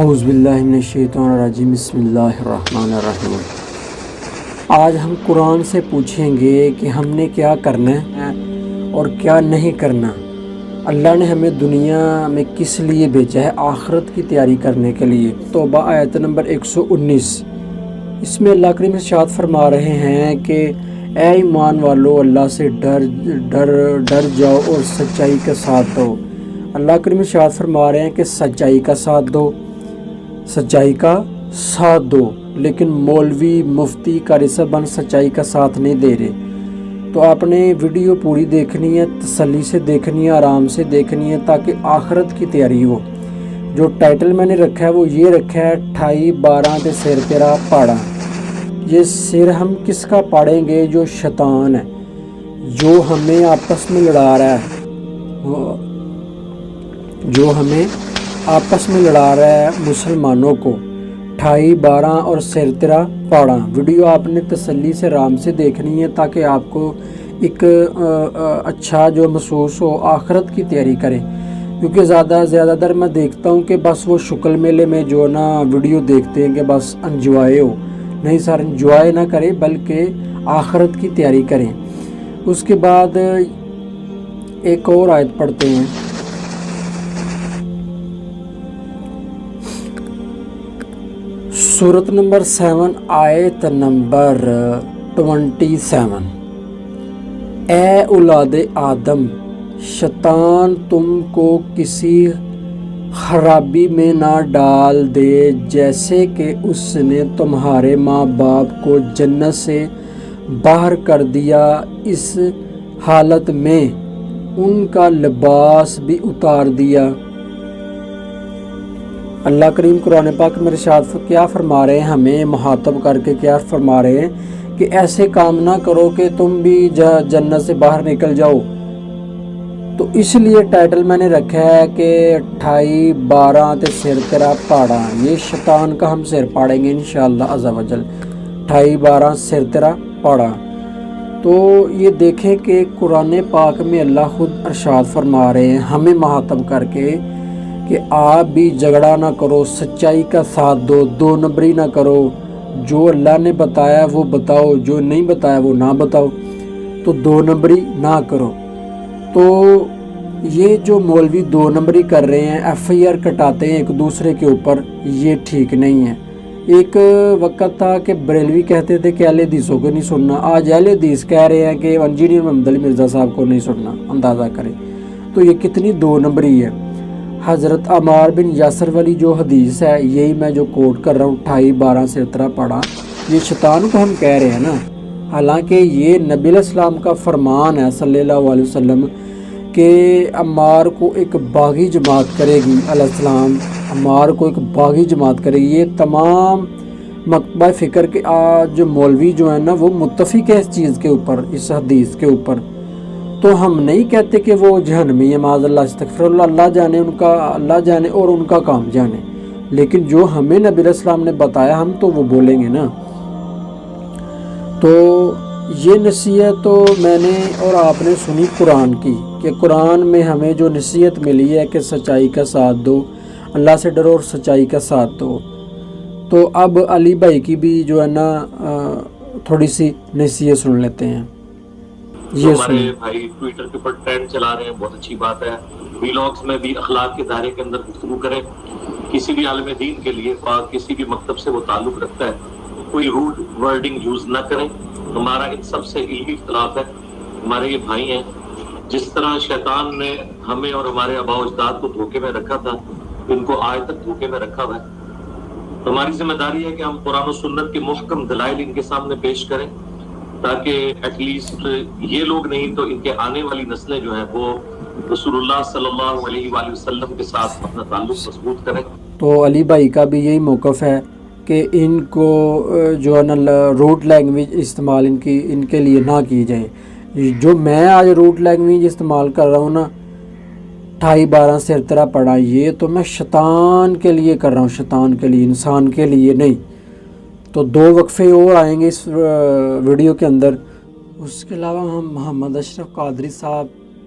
اعوذ باللہ من الشیطان الرجیم، بسم اللہ الرحمن الرحیم۔ آج ہم قرآن سے پوچھیں گے کہ ہم نے کیا کرنا ہے اور کیا نہیں کرنا۔ اللہ نے ہمیں دنیا میں کس لیے بھیجا ہے؟ آخرت کی تیاری کرنے کے لیے۔ توبہ آیت نمبر 119، اس میں اللہ کریم ارشاد فرما رہے ہیں کہ اے ایمان والو، اللہ سے ڈر جاؤ اور سچائی کا ساتھ دو۔ اللہ کریم ارشاد فرما رہے ہیں کہ سچائی کا ساتھ دو، سچائی کا ساتھ دو، لیکن مولوی مفتی قاری صاحب سچائی کا ساتھ نہیں دے رہے۔ تو آپ نے ویڈیو پوری دیکھنی ہے، تسلی سے دیکھنی ہے، آرام سے دیکھنی ہے، تاکہ آخرت کی تیاری ہو۔ جو ٹائٹل میں نے رکھا ہے وہ یہ رکھا ہے 28/12 تے سر تیرا پاڑا۔ یہ سر ہم کس کا پاڑیں گے؟ جو شیطان ہے، جو ہمیں آپس میں لڑا رہا ہے، جو ہمیں آپس میں لڑا رہا ہے مسلمانوں کو۔ 28/12 اور سر تیرا پاڑا ویڈیو آپ نے تسلی سے آرام سے دیکھنی ہے، تاکہ آپ کو ایک اچھا جو محسوس ہو، آخرت کی تیاری کریں۔ کیونکہ زیادہ در میں دیکھتا ہوں کہ بس وہ شکل میلے میں جو نا ویڈیو دیکھتے ہیں کہ بس انجوائے ہو۔ نہیں سر، انجوائے نہ کریں بلکہ آخرت کی تیاری کریں۔ اس کے بعد ایک اور آیت پڑھتے ہیں، سورۃ نمبر 7 آیت نمبر 27۔ اے اولاد آدم، شیطان تم کو کسی خرابی میں نہ ڈال دے جیسے کہ اس نے تمہارے ماں باپ کو جنت سے باہر کر دیا، اس حالت میں ان کا لباس بھی اتار دیا۔ اللہ کریم قرآن پاک میں ارشاد کیا فرما رہے ہیں، ہمیں مخاطب کر کے کیا فرما رہے ہیں کہ ایسے کام نہ کرو کہ تم بھی جنت سے باہر نکل جاؤ۔ تو اس لیے ٹائٹل میں نے رکھا ہے کہ 28/12 تے سر تیرا پاڑا۔ یہ شیطان کا ہم سر پاڑیں گے انشاءاللہ عز و جل۔ 28/12 سر تیرا پاڑا۔ تو یہ دیکھیں کہ قرآن پاک میں اللہ خود ارشاد فرما رہے ہیں ہمیں مخاطب کر کے کہ آپ بھی جھگڑا نہ کرو، سچائی کا ساتھ دو، دو نمبری نہ کرو۔ جو اللہ نے بتایا وہ بتاؤ، جو نہیں بتایا وہ نہ بتاؤ، تو دو نمبری نہ کرو۔ تو یہ جو مولوی دو نمبری کر رہے ہیں، FIR کٹاتے ہیں ایک دوسرے کے اوپر، یہ ٹھیک نہیں ہے۔ ایک وقت تھا کہ بریلوی کہتے تھے کہ اہل حدیثوں کو نہیں سننا، آج اہل حدیث کہہ رہے ہیں کہ انجینئر محمد علی مرزا صاحب کو نہیں سننا۔ اندازہ کریں تو یہ کتنی دو نمبری ہے۔ حضرت عمار بن یاسر والی جو حدیث ہے، یہی میں جو کوٹ کر رہا ہوں، 28/12 سے اترا پڑا، یہ شیطان کو ہم کہہ رہے ہیں نا۔ حالانکہ یہ نبی علیہ السلام کا فرمان ہے صلی اللہ علیہ وسلم کہ عمار کو ایک باغی جماعت کرے گی، علیہ السلام عمار کو ایک باغی جماعت کرے گی۔ یہ تمام مکتبہ فکر کے جو مولوی جو ہیں نا، وہ متفق ہے اس چیز کے اوپر، اس حدیث کے اوپر۔ تو ہم نہیں کہتے کہ وہ جہنمی ہے، معاذ اللہ، استغفر اللہ، اللہ جانے ان کا، اللہ جانے اور ان کا کام جانے۔ لیکن جو ہمیں نبی علیہ السلام نے بتایا ہم تو وہ بولیں گے نا۔ تو یہ نصیحت تو میں نے اور آپ نے سنی قرآن کی، کہ قرآن میں ہمیں جو نصیحت ملی ہے کہ سچائی کا ساتھ دو، اللہ سے ڈرو اور سچائی کا ساتھ دو۔ تو اب علی بھائی کی بھی جو ہے نا تھوڑی سی نصیحت سن لیتے ہیں۔ یہ ہمارے بھائی ٹویٹر کے اوپر ٹرینڈ چلا رہے ہیں، بہت اچھی بات ہے۔ ویلاگز میں بھی اخلاق کے دائرے کے اندر گفتگو کریں۔ کسی بھی عالم دین کے لیے کسی بھی مکتب سے وہ تعلق رکھتا ہے، کوئی روڈ ورڈنگ یوز نہ کریں۔ ہمارا ان سب سے علمی اختلاف ہے، ہمارے یہ بھائی ہیں۔ جس طرح شیطان نے ہمیں اور ہمارے آباء و اجداد کو دھوکے میں رکھا تھا، ان کو آج تک دھوکے میں رکھا ہوا ہے۔ ہماری ذمہ داری ہے کہ ہم قرآن و سنت کے محکم دلائل ان کے سامنے پیش کریں، تاکہ ایٹ لیسٹ یہ لوگ نہیں تو ان کے آنے والی نسلیں جو ہیں وہ رسول اللہ صلی اللہ علیہ وآلہ وسلم کے ساتھ اپنا تعلق مضبوط کریں۔ تو علی بھائی کا بھی یہی موقف ہے کہ ان کو جو ہے نا روٹ لینگویج استعمال ان کے لیے نہ کی جائے۔ جو میں آج روٹ لینگویج استعمال کر رہا ہوں نا، 28/12 سے اترا پڑا، یہ تو میں شیطان کے لیے کر رہا ہوں، شیطان کے لیے، انسان کے لیے نہیں۔ تو دو وقفے اور آئیں گے اس ویڈیو کے اندر۔ اس کے علاوہ ہم محمد اشرف قادری صاحب،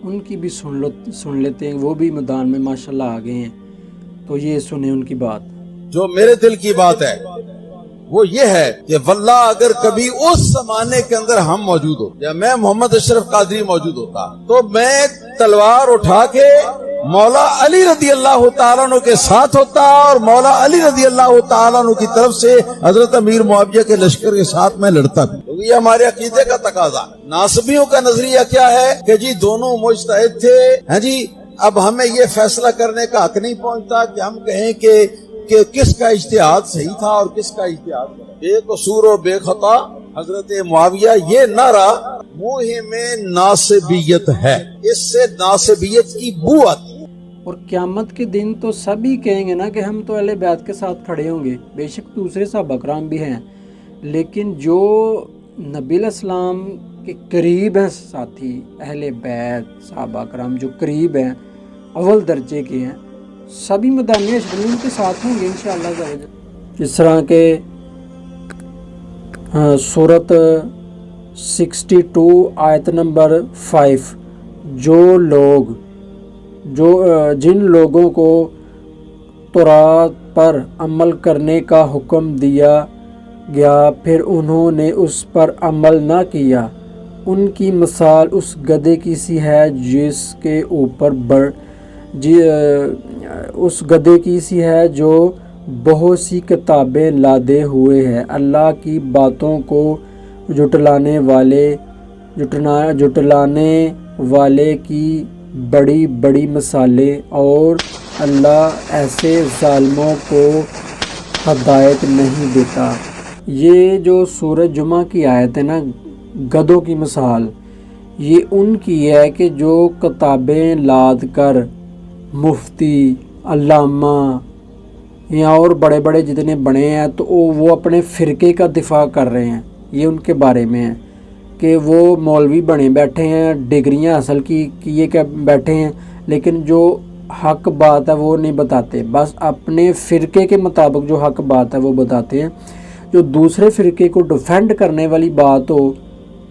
ان کی بھی سن لیتے ہیں، وہ بھی میدان میں ماشاءاللہ آ گئے ہیں۔ تو یہ سنیں ان کی بات۔ جو میرے دل کی بات ہے وہ یہ ہے کہ واللہ اگر کبھی اس زمانے کے اندر ہم موجود ہو یا میں محمد اشرف قادری موجود ہوتا تو میں تلوار اٹھا کے مولا علی رضی اللہ تعالیٰ عنہ کے ساتھ ہوتا اور مولا علی رضی اللہ تعالیٰ عنہ کی طرف سے حضرت امیر معاویہ کے لشکر کے ساتھ میں لڑتا بھی، کیونکہ یہ ہمارے عقیدے کا تقاضا ہے۔ ناصبیوں کا نظریہ کیا ہے کہ جی دونوں مجتہد تھے، ہاں جی اب ہمیں یہ فیصلہ کرنے کا حق نہیں پہنچتا کہ ہم کہیں کہ کس کا اجتہاد صحیح تھا اور کس کا اجتہاد غلط۔ بے قصور و بے خطا حضرت معاویہ، یہ نعرہ موہم ناصبیت ہے، اس سے ناصبیت کی بو آتی ہے۔ اور قیامت کے دن تو سبھی کہیں گے نا کہ ہم تو اہل بیت کے ساتھ کھڑے ہوں گے، بے شک دوسرے صحابہ کرام بھی ہیں، لیکن جو نبی علیہ السلام کے قریب ہیں ساتھی، اہل بیت صحابہ کرام جو قریب ہیں، اول درجے کے ہیں، سبھی مدانی حشرین کے ساتھ ہوں گے انشاءاللہ۔ جس طرح کہ سورت 62 آیت نمبر 5، جن لوگوں کو تورات پر عمل کرنے کا حکم دیا گیا پھر انہوں نے اس پر عمل نہ کیا، ان کی مثال اس گدھے کی سی ہے جس کے اوپر اس گدھے کی سی ہے جو بہت سی کتابیں لادے ہوئے ہے، اللہ کی باتوں کو جھٹلانے والے کی بڑی بڑی مثالیں، اور اللہ ایسے ظالموں کو ہدایت نہیں دیتا۔ یہ جو سورہ جمعہ کی آیت ہے نا، گدھوں کی مثال، یہ ان کی ہے کہ جو کتابیں لاد کر مفتی، علامہ یا اور بڑے بڑے جتنے بڑے ہیں تو وہ اپنے فرقے کا دفاع کر رہے ہیں، یہ ان کے بارے میں ہے کہ وہ مولوی بنے بیٹھے ہیں، ڈگریاں حاصل کیے بیٹھے ہیں، لیکن جو حق بات ہے وہ نہیں بتاتے، بس اپنے فرقے کے مطابق جو حق بات ہے وہ بتاتے ہیں، جو دوسرے فرقے کو ڈیفینڈ کرنے والی بات ہو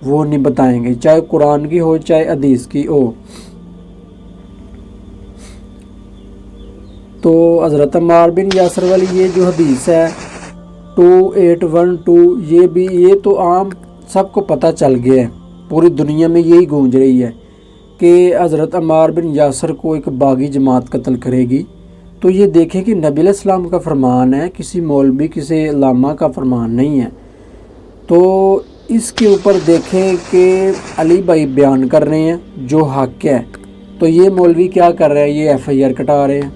وہ نہیں بتائیں گے، چاہے قرآن کی ہو چاہے حدیث کی ہو۔ تو حضرت عمار بن یاسر والی یہ جو حدیث ہے 2812، یہ تو عام سب کو پتہ چل گیا ہے، پوری دنیا میں یہی گونج رہی ہے کہ حضرت عمار بن یاسر کو ایک باغی جماعت قتل کرے گی۔ تو یہ دیکھیں کہ نبی علیہ السلام کا فرمان ہے، کسی مولوی کسی علامہ کا فرمان نہیں ہے۔ تو اس کے اوپر دیکھیں کہ علی بھائی بیان کر رہے ہیں جو حق ہے، تو یہ مولوی کیا کر رہے ہیں، یہ FIR کٹا رہے ہیں۔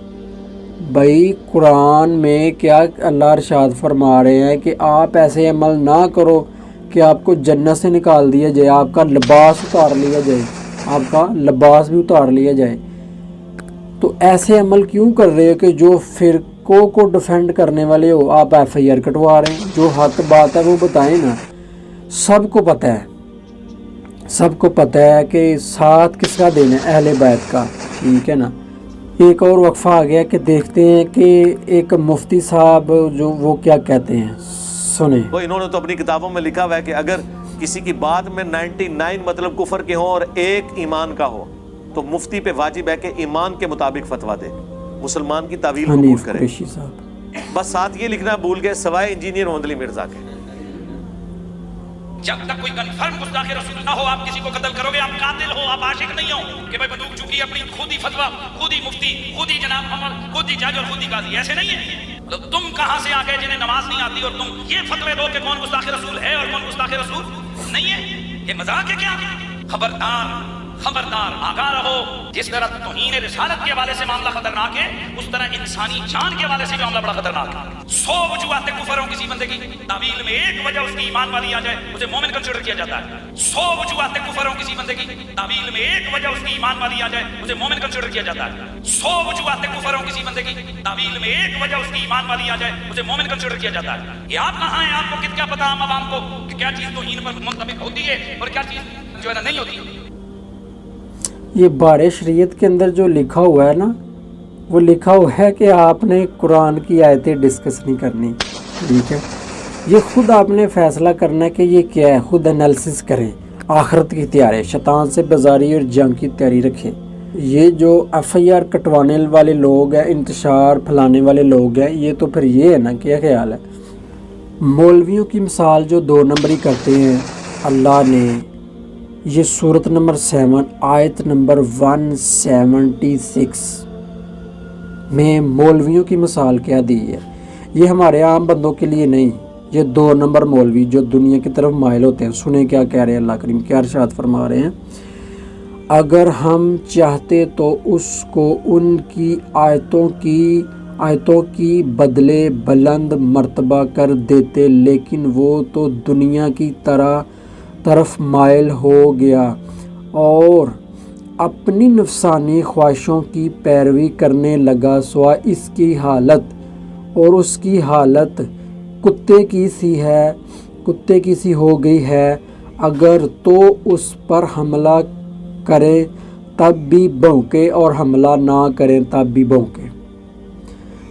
بھائی قرآن میں کیا اللہ ارشاد فرما رہے ہیں کہ آپ ایسے عمل نہ کرو کہ آپ کو جنت سے نکال دیا جائے، آپ کا لباس اتار لیا جائے، آپ کا لباس بھی اتار لیا جائے۔ تو ایسے عمل کیوں کر رہے ہو کہ جو فرقوں کو ڈیفینڈ کرنے والے ہو، آپ FIR کٹوا رہے ہیں؟ جو حق بات ہے وہ بتائیں نا، سب کو پتہ ہے، سب کو پتہ ہے کہ ساتھ کس کا دینا ہے، اہل بیت کا، ٹھیک ہے نا۔ ایک اور وقفہ آ گیا کہ دیکھتے ہیں کہ ایک مفتی صاحب جو وہ کیا کہتے ہیں، سنیں۔ تو انہوں نے تو اپنی کتابوں میں لکھا ہوا ہے کہ اگر کسی کی بات میں 99 مطلب کفر کے ہوں اور ایک ایمان کا ہو تو مفتی پہ واجب ہے کہ ایمان کے مطابق فتویٰ دے، مسلمان کی تعویل قبول کرے۔ بس ساتھ یہ لکھنا بھول گئے سوائے انجینئر محمد علی مرزا کے۔ جب تک کوئی کنفرم گستاخ رسول نہ ہو آپ کسی کو قتل کرو گے، آپ قاتل ہو، آپ عاشق نہیں ہو کہ بھائی بندوق چکی اپنی خود ہی فتویٰ، خود ہی مفتی، خود ہی جناب عمر، خود ہی جج اور خود ہی قاضی، ایسے نہیں ہے۔ تم کہاں سے آ گئے جنہیں نماز نہیں آتی اور تم یہ فتوے دو کہ کون گستاخ رسول ہے اور کون گستاخ رسول نہیں ہے؟ یہ مذاق ہے کیا؟ خبردار خبردار، آگاہ رہو۔ جس طرح توہین رسالت کے حوالے سے معاملہ خطرناک ہے، اس طرح انسانی جان کے حوالے سے بھی معاملہ بڑا خطرناک ہے۔ 100 وجوہات کفر ہوں کسی بندے کی، تعویل میں ایک وجہ اس کی ایمان والی آ جائے اسے مومن کنسیڈر کیا جاتا ہے۔ 100 وجوہات کفر ہوں کسی بندے کی، تعویل میں ایک وجہ اس کی ایمان والی آ جائے اسے مومن کنسیڈر کیا جاتا ہے۔ 100 وجوہات کفر ہوں کسی بندے کی، تعویل میں ایک وجہ اس کی ایمان والی آ جائے اسے مومن کنسیڈر کیا جاتا ہے۔ یہ آپ کہاں ہیں؟ آپ کو کیا پتا عام عوام کو کہ کیا چیز توہین پر منطبق ہوتی ہے اور کیا چیز جو ہے نا نہیں ہوتی؟ یہ بار شریعت کے اندر جو لکھا ہوا ہے نا، وہ لکھا ہوا ہے کہ آپ نے قرآن کی آیتیں ڈسکس نہیں کرنی، ٹھیک ہے؟ یہ خود آپ نے فیصلہ کرنا ہے کہ یہ کیا ہے، خود انالیسس کریں، آخرت کی تیاری، شیطان سے بیزاری اور جنگ کی تیاری رکھیں۔ یہ جو ایف آئی آر کٹوانے والے لوگ ہیں، انتشار پھیلانے والے لوگ ہیں، یہ تو پھر یہ ہے نا، کیا خیال ہے؟ مولویوں کی مثال جو 2 نمبری کرتے ہیں اللہ نے، یہ سورت نمبر 7 آیت نمبر 176 میں مولویوں کی مثال کیا دی ہے؟ یہ ہمارے عام بندوں کے لیے نہیں، یہ 2 نمبر مولوی جو دنیا کی طرف مائل ہوتے ہیں۔ سنیں کیا کہہ رہے ہیں اللہ کریم، کیا ارشاد فرما رہے ہیں؟ اگر ہم چاہتے تو اس کو ان کی آیتوں کی بدلے بلند مرتبہ کر دیتے، لیکن وہ تو دنیا کی طرف مائل ہو گیا اور اپنی نفسانی خواہشوں کی پیروی کرنے لگا، سوا اس کی حالت کتے کی سی ہو گئی ہے۔ اگر تو اس پر حملہ کرے تب بھی بھونکے اور حملہ نہ کریں تب بھی بھونکے۔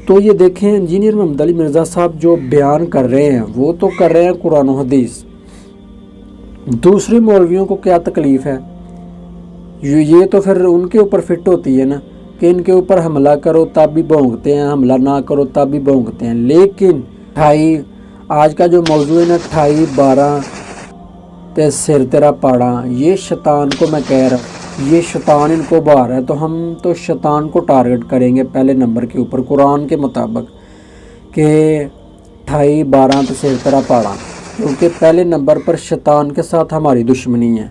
تو یہ دیکھیں انجینئر محمد علی مرزا صاحب جو بیان کر رہے ہیں وہ تو کر رہے ہیں قرآن و حدیث، دوسرے مولویوں کو کیا تکلیف ہے؟ یہ تو پھر ان کے اوپر فٹ ہوتی ہے نا کہ ان کے اوپر حملہ کرو تب بھی بھونکتے ہیں، حملہ نہ کرو تب بھی بھونکتے ہیں۔ لیکن آج کا جو موضوع ہے نا 28/12 تے سر تیرا پاڑا، یہ شیطان کو میں کہہ رہا ہوں، یہ شیطان ان کو بہا رہا ہے، تو ہم تو شیطان کو ٹارگٹ کریں گے پہلے نمبر کے اوپر قرآن کے مطابق کہ 28/12 تے سر تیرا پاڑا، کیونکہ پہلے نمبر پر شیطان کے ساتھ ہماری دشمنی ہے۔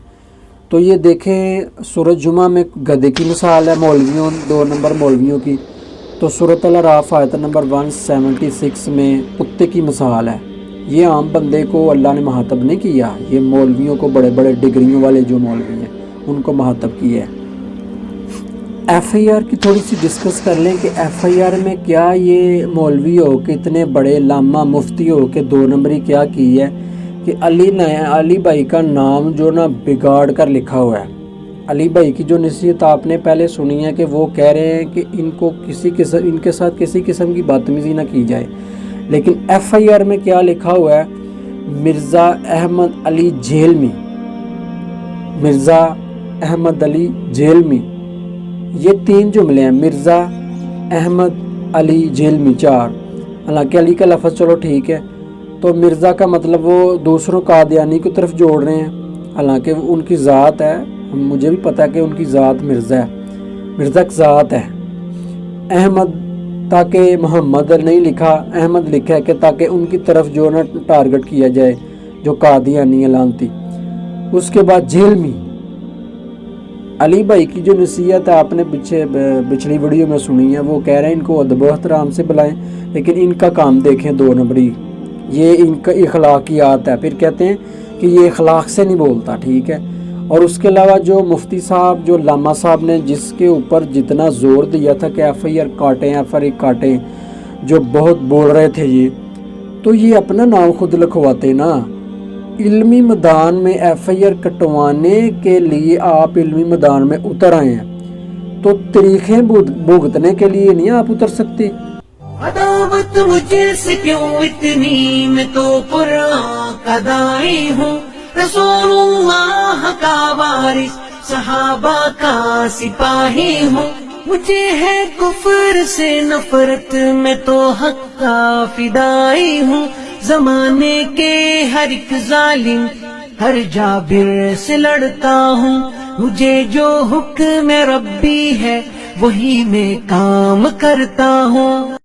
تو یہ دیکھیں سورۃ جمعہ میں گدھے کی مثال ہے مولویوں، 2 نمبر مولویوں کی، تو سورۃ الاعراف آیت نمبر 176 میں کتے کی مثال ہے۔ یہ عام بندے کو اللہ نے مخاطب نہیں کیا، یہ مولویوں کو، بڑے بڑے ڈگریوں والے جو مولوی ہیں ان کو مخاطب کیا ہے۔ ایف آئی آر کی تھوڑی سی ڈسکس کر لیں کہ ایف آئی آر میں کیا یہ مولوی ہو کہ اتنے بڑے علامہ مفتی ہو کے 2 نمبری کیا کی ہے کہ علی بھائی کا نام جو نا بگاڑ کر لکھا ہوا ہے۔ علی بھائی کی جو نصیحت آپ نے پہلے سنی ہے کہ وہ کہہ رہے ہیں کہ ان کے ساتھ کسی قسم کی بدتمیزی نہ کی جائے، لیکن ایف آئی آر میں کیا لکھا ہوا ہے؟ مرزا احمد علی جیلمی، مرزا احمد علی جیلمی، یہ 3 جملے ہیں، مرزا احمد علی جیلمی 4۔ حالانکہ علی کا لفظ چلو ٹھیک ہے، تو مرزا کا مطلب وہ دوسروں قادیانی کی طرف جوڑ رہے ہیں، حالانکہ ان کی ذات ہے، مجھے بھی پتہ ہے کہ ان کی ذات مرزا ہے، مرزا کی ذات ہے۔ احمد تاکہ محمد نہیں لکھا، احمد لکھا ہے کہ تاکہ ان کی طرف جو نا ٹارگٹ کیا جائے جو قادیانی لعنتی۔ اس کے بعد جیلمی، علی بھائی کی جو نصیحت ہے آپ نے پچھلی ویڈیو میں سنی ہے، وہ کہہ رہے ہیں ان کو ادب و احترام سے بلائیں، لیکن ان کا کام دیکھیں 2 نمبری، یہ ان کا اخلاقیات ہے، پھر کہتے ہیں کہ یہ اخلاق سے نہیں بولتا، ٹھیک ہے۔ اور اس کے علاوہ جو مفتی صاحب، جو علامہ صاحب نے جس کے اوپر جتنا زور دیا تھا کہ ایف آئی آر کاٹیں، جو بہت بول رہے تھے یہ، تو یہ اپنا نام خود لکھواتے نا۔ علمی میدان میں ایف آئی آر کٹوانے کے لیے آپ علمی میدان میں اتر آئے ہیں، تو طریقیں بھگتنے کے لیے نہیں آپ اتر سکتے۔ عداوت مجھے سے کیوں اتنی، میں تو قرآن کا داعی ہوں، رسول اللہ کا وارث، صحابہ کا سپاہی ہوں، مجھے ہے کفر سے نفرت، میں تو حق کا فدائی ہوں، زمانے کے ہر ایک ظالم، ہر جابر سے لڑتا ہوں، مجھے جو حکم ربی ہے وہی میں کام کرتا ہوں۔